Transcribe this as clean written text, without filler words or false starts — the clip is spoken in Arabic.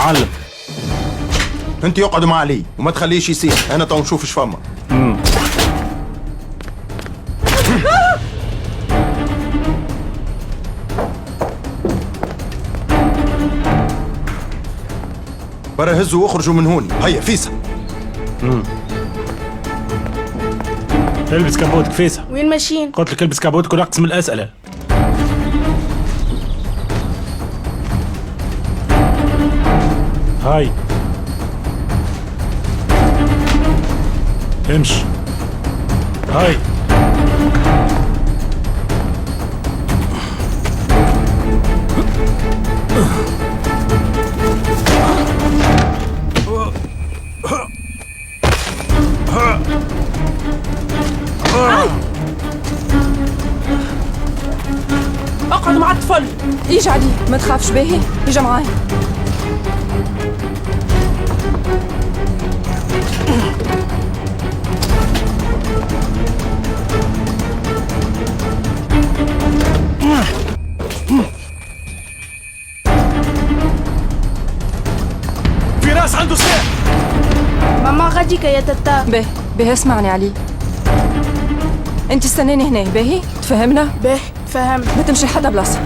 معلم. انت يقعد مع علي وما تخليش يصير، انا تو نشوف ايش فما. برا هزوا واخرجوا من هون. هيا فيصل. البس كابوتك فيصل. وين ماشيين؟ قلت لك البس كابوتك ونقسم الأسئلة. هاي امشي. هاي اقعد مع الطفل. ايش عادي، ما تخافش باهي، اجا معاي. في ناس عنده سلاح. ماما غاديك يا تتا. باهي اسمعني علي، انت استنيني هنا باهي، تفهمنا؟ به فهم. ما تمشي لحدا بلاصه.